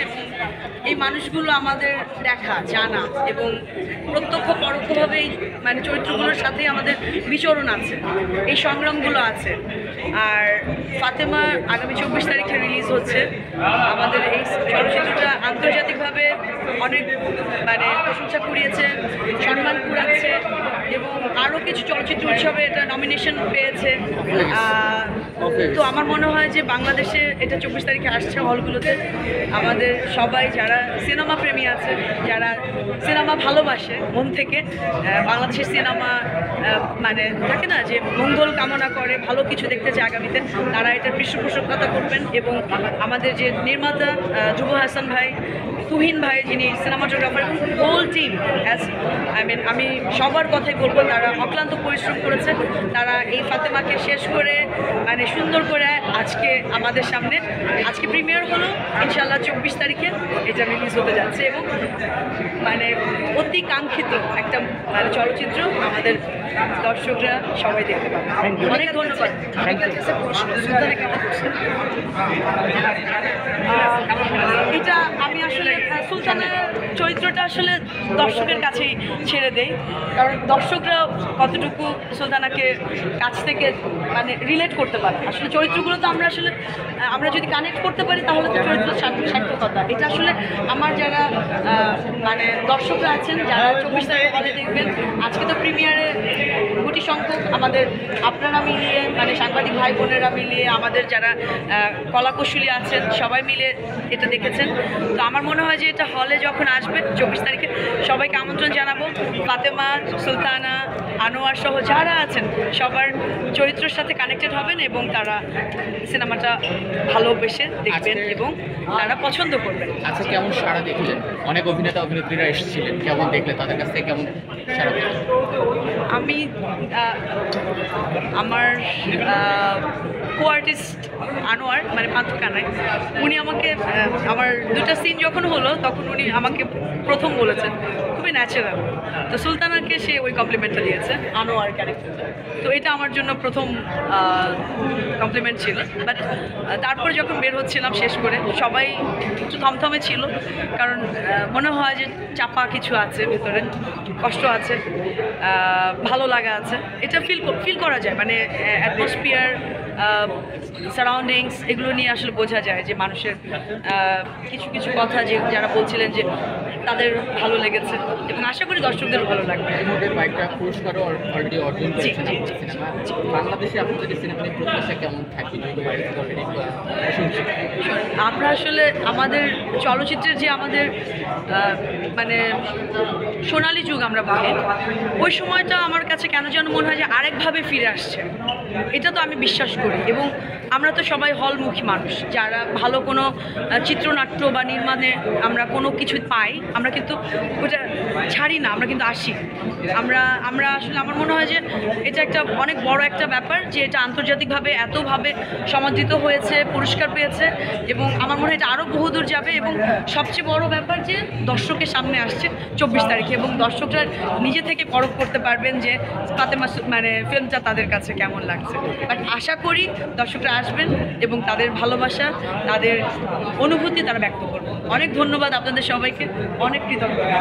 এবং এই মানুষগুলো আমাদের দেখা জানা এবং প্রত্যক্ষ পরোক্ষভাবে মানে চরিত্রগুলোর সাথে আমাদের বিচরণ আছে, এই সংগ্রামগুলো আছে। আর ফাতেমা আগামী 24 তারিখে রিলিজ হচ্ছে। আমাদের এই চলচ্চিত্রটা আন্তর্জাতিকভাবে অনেক মানে প্রশংসা কুড়িয়েছে, সম্মান কুড়াচ্ছে এবং আরও কিছু চলচ্চিত্র উৎসবে এটা নমিনেশন পেয়েছে। তো আমার মনে হয় যে বাংলাদেশে এটা 24 তারিখে আসছে হলগুলোতে। আমাদের সবাই যারা সিনেমা প্রেমী আছে, যারা সিনেমা ভালোবাসে মন থেকে, বাংলাদেশের সিনেমা মানে থাকে না যে মঙ্গল কামনা করে, ভালো কিছু দেখতে চায় আগামীতে, তারা এটার পৃষ্ঠপোষকতা করবেন। এবং আমাদের যে নির্মাতা যুব হাসান ভাই, তুহিন ভাই যিনি সিনেমাটোগ্রাফার, হোল টিম আমি সবার কথাই বলবো, তারা অক্লান্ত পরিশ্রম করেছে। তারা এই ফাতেমাকে শেষ করে মানে সুন্দর করে আজকে আমাদের সামনে, আজকে প্রিমিয়ার হলো, ইনশাল্লাহ 24 তারিখে এটা রিলিজ হতে যাচ্ছে এবং মানে অতি কাঙ্ক্ষিত একটা মানে চলচ্চিত্র আমাদের দর্শকরা সবাই দেখতে পাবে। অনেক ধন্যবাদ। এটা আমি আসলে সুলতানের চরিত্রটা আসলে দর্শকের কাছেই ছেড়ে দেই, কারণ দর্শকরা কতটুকু সুলতানাকে কাছ থেকে মানে রিলেট করতে পারে। আসলে চরিত্রগুলো তো আমরা আসলে আমরা যদি কানেক্ট করতে পারি তাহলে তো চরিত্র সার্থকতা। এটা আসলে আমার যারা মানে দর্শকরা আছেন, যারা 24 তারিখে হলে দেখবেন, আজকে তো প্রিমিয়ারে গুটি সংখ্যক আমাদের আপনারা মিলিয়ে মানে সাংবাদিক ভাই বোনেরা মিলিয়ে আমাদের যারা কলাকুশলী আছেন সবাই মিলে এটা দেখেছেন। তো আমার মনে হয় যে এটা হলে যখন আসবে 24 তারিখে সবাইকে আমন্ত্রণ জানাবো। ফাতেমা, সুলতানা, আনোয়ার সহ যারা আছেন সবার চরিত্রের সাথে কানেক্টেড হবেন এবং তারা সিনেমাটা ভালোবেসে দেখবেন এবং তারা পছন্দ করবেন। আচ্ছা, কেমন সাড়া দেখলেন? অনেক অভিনেতা অভিনেত্রীরা এসেছিলেন, কেমন দেখলে তাদের কাছ থেকে কেমন সাড়া দেখলেন? আমি আমার কো আর্টিস্ট আনোয়ার মানে পান্থকানায়, উনি আমাকে আমার দুটা সিন যখন হলো তখন উনি আমাকে প্রথম বলেছেন খুবই ন্যাচারাল। তো সুলতানাকে সে ওই কমপ্লিমেন্টটা দিয়েছে আনোয়ার ক্যারেক্টারটা। তো এটা আমার জন্য প্রথম কমপ্লিমেন্ট ছিল। বাট তারপরে যখন বের হচ্ছিলাম শেষ করে সবাই একটু থমথমে ছিল, কারণ মনে হয় যে চাপা কিছু আছে ভেতরে, কষ্ট আছে, ভালো লাগা আছে। এটা ফিল করা যায়, মানে অ্যাটমসফিয়ার, সারাউন্ডিংস এগুলো নিয়ে আসলে বোঝা যায় যে মানুষের কিছু কিছু কথা যে যারা বলছিলেন যে তাদের ভালো লেগেছে এবং আশা করি দর্শকদের ভালো লাগবে। পুরস্কারও অলরেডি অর্জন করেছেন সিনেমা। বাংলাদেশে আপনাদের সিনেমা নিয়ে প্রত্যাশা কেমন থাকে? আমরা আসলে আমাদের চলচ্চিত্রের যে আমাদের মানে সোনালী যুগ আমরা বলি, ওই সময়টা আমার কাছে কেন যেন মনে হয় যে আরেকভাবে ফিরে আসছে। এটা তো আমি বিশ্বাস করি এবং আমরা তো সবাই হলমুখী মানুষ, যারা ভালো কোনো চিত্রনাট্য বা নির্মাণে আমরা কোনো কিছু পাই, আমরা কিন্তু ওটা ছাড়ি না, আমরা কিন্তু আসি। আমরা আসলে আমার মনে হয় যে এটা একটা অনেক বড় একটা ব্যাপার যে এটা আন্তর্জাতিকভাবে এতভাবে সমাদৃত হয়েছে, পুরস্কার পেয়েছে এবং আমার মনে হয় এটা আরও বহুদূর যাবে। এবং সবচেয়ে বড় ব্যাপার যে দর্শকের সামনে আসছে 24 তারিখে এবং দর্শকরা নিজে থেকে পরখ করতে পারবেন যে ফাতেমা মানে ফিল্মটা তাদের কাছে কেমন লাগছে। বাট আশা করি দর্শকরা আসবেন এবং তাদের ভালোবাসা, তাদের অনুভূতি তারা ব্যক্ত করবেন। অনেক ধন্যবাদ আপনাদের সবাইকে, অনেক কৃতজ্ঞতা।